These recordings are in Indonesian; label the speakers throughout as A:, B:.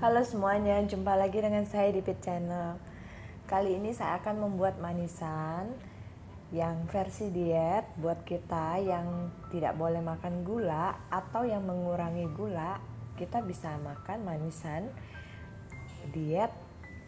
A: Halo semuanya, jumpa lagi dengan saya di Pit Channel. Kali ini saya akan membuat manisan yang versi diet buat kita yang tidak boleh makan gula atau yang mengurangi gula. Kita bisa makan manisan diet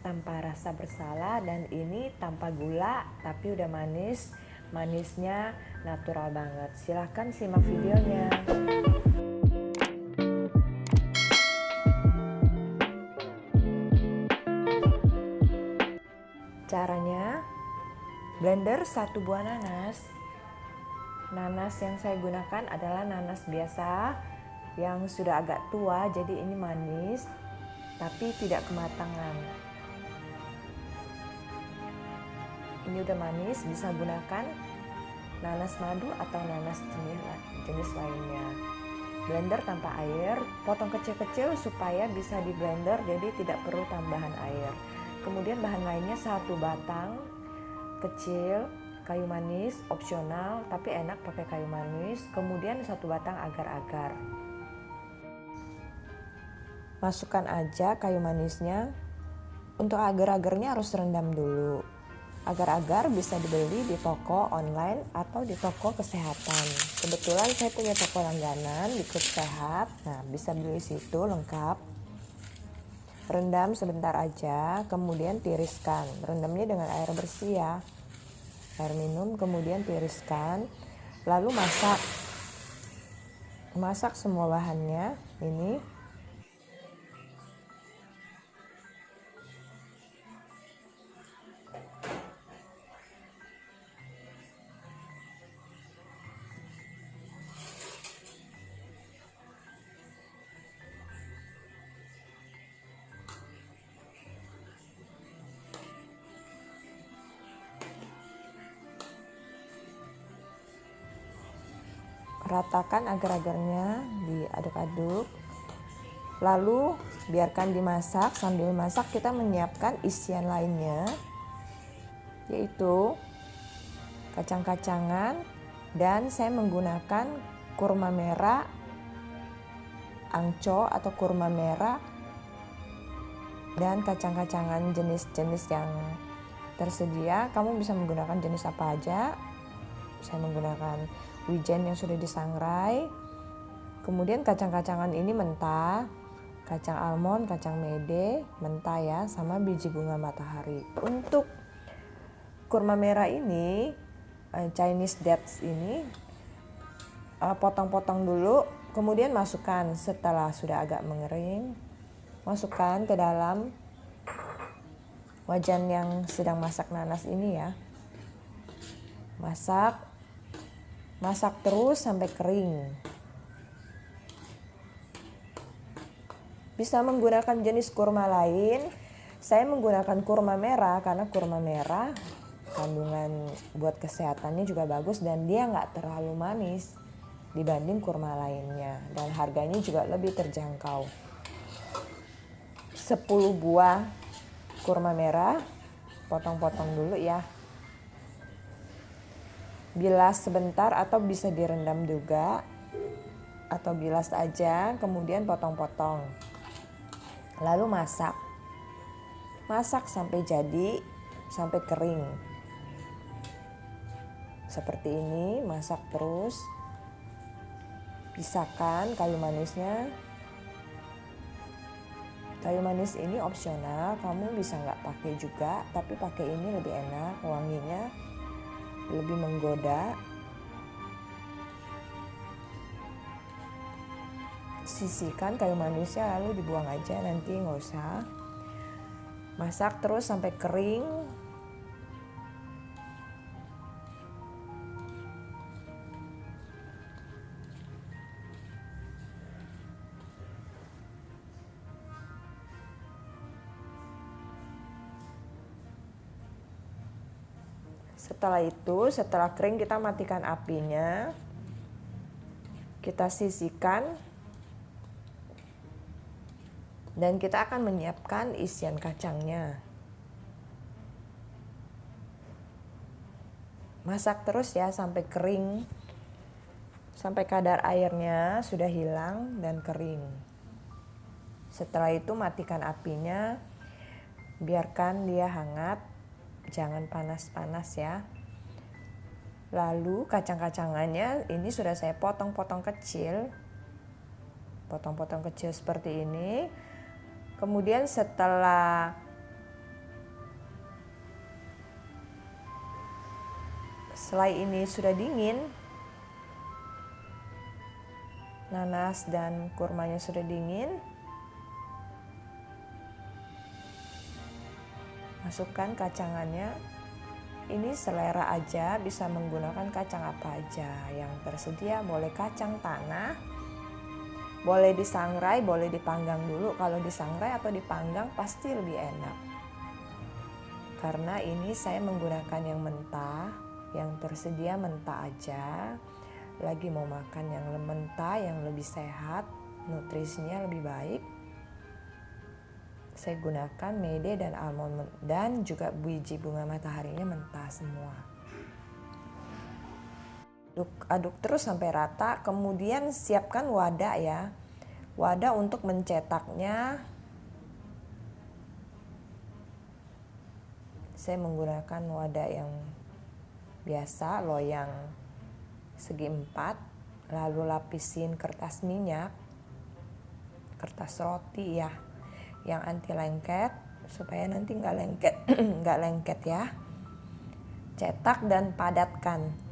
A: tanpa rasa bersalah, dan ini tanpa gula tapi udah manis. Manisnya natural banget. Silahkan simak videonya. Caranya, blender 1 buah nanas. Nanas yang saya gunakan adalah nanas biasa yang sudah agak tua, jadi ini manis tapi tidak kematangan. Ini udah manis, bisa gunakan nanas madu atau nanas jenis lainnya. Blender tanpa air, potong kecil-kecil supaya bisa di blender, jadi tidak perlu tambahan air. Kemudian bahan lainnya 1 batang kecil kayu manis, opsional tapi enak pakai kayu manis. Kemudian 1 batang agar-agar. Masukkan aja kayu manisnya. Untuk agar-agarnya harus rendam dulu. Agar-agar bisa dibeli di toko online atau di toko kesehatan. Kebetulan saya punya toko langganan di Klub Sehat. Nah, bisa beli situ lengkap. Rendam sebentar aja, kemudian tiriskan. Rendamnya dengan air bersih ya, air minum, kemudian tiriskan. Lalu masak semua bahannya ini. Ratakan agar-agarnya, diaduk-aduk. Lalu biarkan dimasak. Sambil masak kita menyiapkan isian lainnya, yaitu kacang-kacangan, dan saya menggunakan kurma merah, angco atau kurma merah, dan kacang-kacangan jenis-jenis yang tersedia. Kamu bisa menggunakan jenis apa aja. Saya menggunakan wijen yang sudah disangrai. Kemudian kacang-kacangan ini mentah, kacang almond, kacang mede mentah ya, sama biji bunga matahari. Untuk kurma merah ini, Chinese dates ini, potong-potong dulu, kemudian masukkan setelah sudah agak mengering. Masukkan ke dalam wajan yang sedang masak nanas ini ya. Masak terus sampai kering. Bisa menggunakan jenis kurma lain. Saya menggunakan kurma merah karena kurma merah kandungan buat kesehatannya juga bagus, dan dia nggak terlalu manis dibanding kurma lainnya, dan harganya juga lebih terjangkau. 10 buah kurma merah, potong-potong dulu ya. Bilas sebentar atau bisa direndam juga, atau bilas aja kemudian potong-potong. Lalu masak sampai jadi, sampai kering seperti ini. Masak terus, pisahkan kayu manisnya. Kayu manis ini opsional, kamu bisa nggak pakai juga, tapi pakai ini lebih enak, wanginya lebih menggoda. Sisihkan kayu manisnya lalu dibuang aja, nanti nggak usah. Masak terus sampai kering. Setelah kering, kita matikan apinya. Kita sisihkan. Dan kita akan menyiapkan isian kacangnya. Masak terus ya sampai kering. Sampai kadar airnya sudah hilang dan kering. Setelah itu matikan apinya, biarkan dia hangat, jangan panas-panas ya. Lalu kacang-kacangannya ini sudah saya potong-potong kecil. Potong-potong kecil seperti ini. Kemudian setelah selai ini sudah dingin, nanas dan kurmanya sudah dingin, masukkan kacangannya. Ini selera aja, bisa menggunakan kacang apa aja yang tersedia. Boleh kacang tanah, boleh disangrai, boleh dipanggang dulu. Kalau disangrai atau dipanggang pasti lebih enak. Karena ini saya menggunakan yang mentah, yang tersedia mentah aja. Lagi mau makan yang mentah, yang lebih sehat, nutrisinya lebih baik. Saya gunakan mede dan almond dan juga biji bunga mataharinya mentah semua. Aduk terus sampai rata, kemudian siapkan wadah ya. Wadah untuk mencetaknya. Saya menggunakan wadah yang biasa, loyang segi 4, lalu lapisin kertas minyak, kertas roti ya, yang anti lengket supaya nanti nggak lengket ya. Cetak dan padatkan.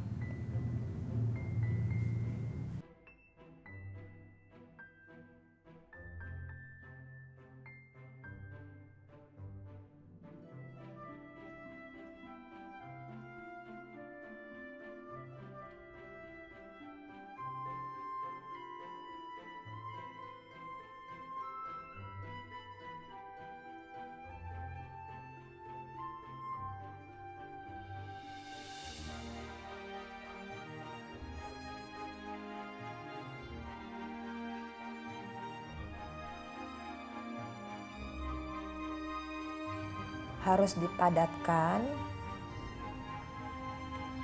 A: Harus dipadatkan,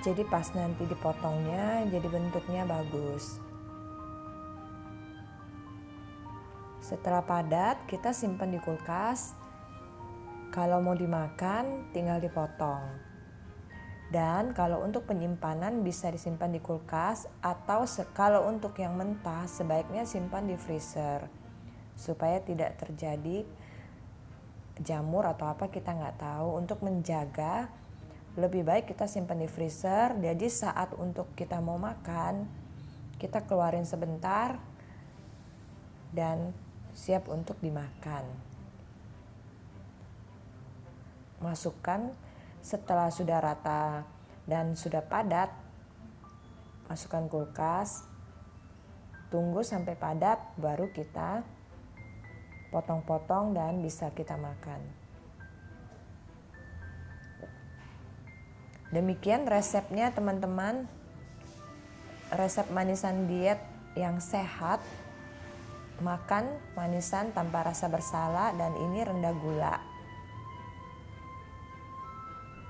A: jadi pas nanti dipotongnya jadi bentuknya bagus. Setelah padat, kita simpan di kulkas. Kalau mau dimakan tinggal dipotong. Dan kalau untuk penyimpanan bisa disimpan di kulkas, atau kalau untuk yang mentah sebaiknya simpan di freezer supaya tidak terjadi jamur atau apa, kita nggak tahu. Untuk menjaga, lebih baik kita simpan di freezer, jadi saat untuk kita mau makan kita keluarin sebentar dan siap untuk dimakan. Masukkan setelah sudah rata dan sudah padat, masukkan kulkas, tunggu sampai padat, baru kita potong-potong dan bisa kita makan. Demikian resepnya teman-teman. Resep manisan diet yang sehat. Makan manisan tanpa rasa bersalah, dan ini rendah gula.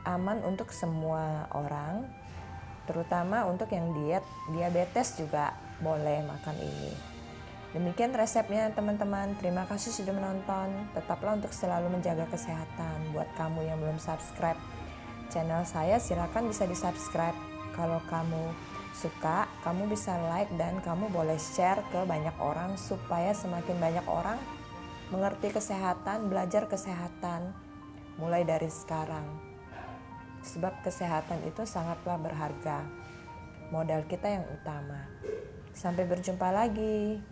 A: Aman untuk semua orang, terutama untuk yang diabetes juga boleh makan ini. Demikian resepnya teman-teman. Terima kasih sudah menonton. Tetaplah untuk selalu menjaga kesehatan. Buat kamu yang belum subscribe channel saya, silakan bisa di subscribe. Kalau kamu suka, kamu bisa like dan kamu boleh share ke banyak orang supaya semakin banyak orang mengerti kesehatan, belajar kesehatan mulai dari sekarang. Sebab kesehatan itu sangatlah berharga. Modal kita yang utama. Sampai berjumpa lagi.